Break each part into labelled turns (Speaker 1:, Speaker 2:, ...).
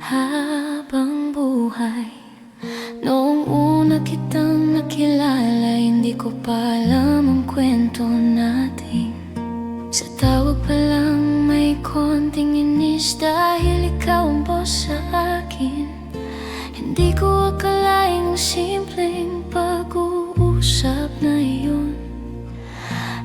Speaker 1: habang buhay. Noong una kitang nakilala, hindi ko pa alam ang kwento natin. Sa tawag pa lang may konting inis dahil ikaw ang boss sa akin. Hindi ko akalaing simpleng pag-uusap na iyon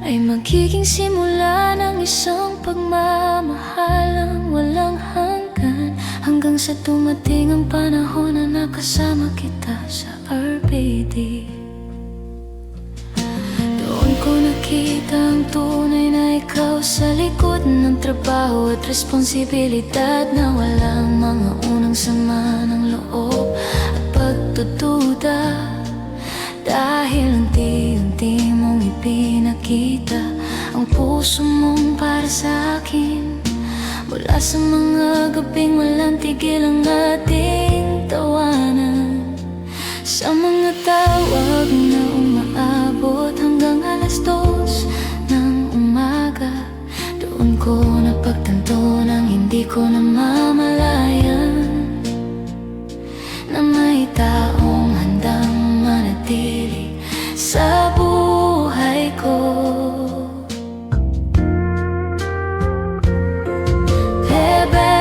Speaker 1: ay magiging simula ng isang pagmamahalang walang hanggan, hanggang sa dumating ang panahon na nakasama kita sa RPD. Doon ko nakita ang tunay na ikaw sa likod ng trabaho at responsibilidad, na walang mga unang sama ng loob at pagdududa. Dahil unti-unti mong ipinakita ang puso mong para sa akin. Mula sa mga gabing walang tigil ang ating tawanan, sa mga tawag na umaabot hanggang alas 2 ng umaga. Doon ko napagtanto nang hindi ko namamalayan na may taong handang manatili sa buhay ko.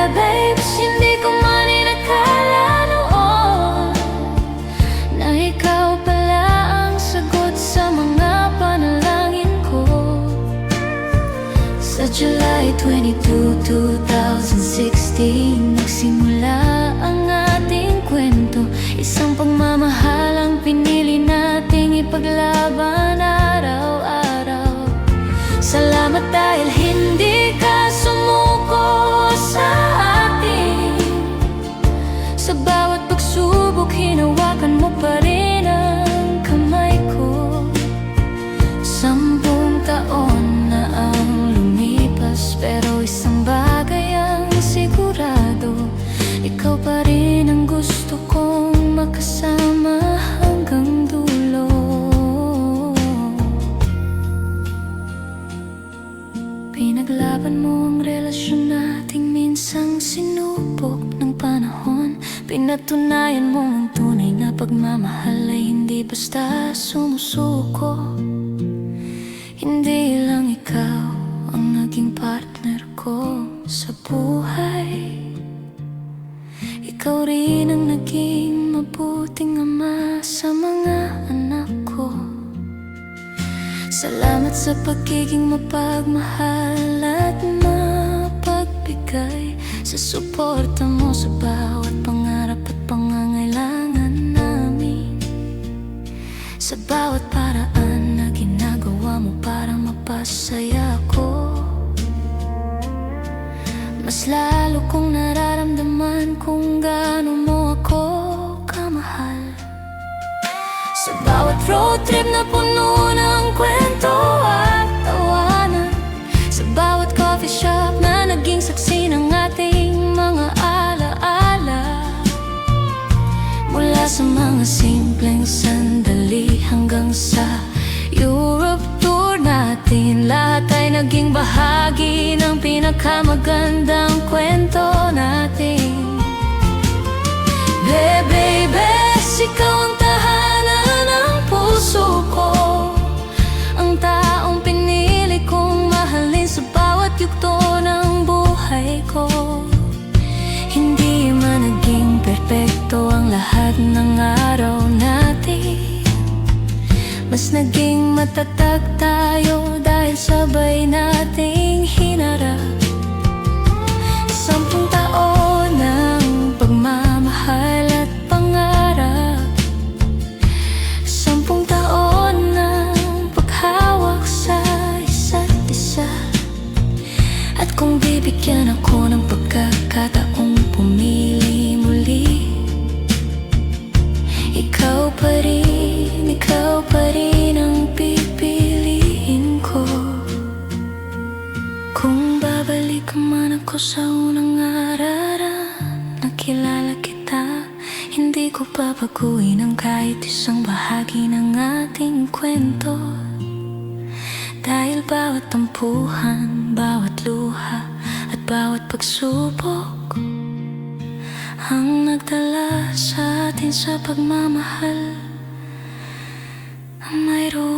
Speaker 1: Babes, hindi ko man inakala noon na ikaw pala ang sagot sa mga panalangin ko. Sa July 22, 2016 nagsimula ang ating kwento, isang pagmamahalang pinili nating ipaglaban araw-araw. Salamat dahil hindi ka sumuko sa atin. Sa bawat pagsubok, hinawakan mo pa rin ang kamay ko. 10 taon na ang lumipas, pero isang bagay ang sigurado, ikaw pa rin ang gusto kong makasama hanggang dulo. Pinaglaban mo ang relasyon nating minsang sinubok ng panahon. Pinatunayan mo ang tunay na pagmamahal ay hindi basta sumusuko. Hindi lang ikaw ang naging partner ko sa buhay, ikaw rin ang naging mabuting ama sa mga anak ko. Salamat sa pagiging mapagmahal at mapagbigay, sa suporta mo sa bawat pangarap at pangangailangan namin, sa bawat paraan na ginagawa mo para mapasaya ko. Mas lalo kong nararamdaman kung gaano mo ako kamahal. Sa bawat road trip na puno ng kwento at tawanan, sa bawat coffee shop na naging saksi ng ating mga alaala, mula sa mga simpleng sandali hanggang sa Europe tour natin, lahat ay naging bahagi ng pinakamagandang kwento natin. Babes, ikaw ang tahanan ng puso ko, ang taong pinili kong mahalin sa bawat yugto ng buhay ko. Hindi man naging perpekto ang lahat ng araw natin, mas naging matatag tayo dahil sabay nating hinarap 10 taon ng pagmamahal at pangarap, 10 taon ng paghawak sa isa't isa. At kung bibigyan ako ng pagkakataong pumili muli, ikaw pa rin ang pipiliin ko. Kung babalik man ako sa unang araran, nakilala kita, hindi ko babaguhin ang kahit isang bahagi ng ating kwento. Dahil bawat tampuhan, bawat luha at bawat pagsubok ang nagdala sa atin sa pagmamahal na mayroon.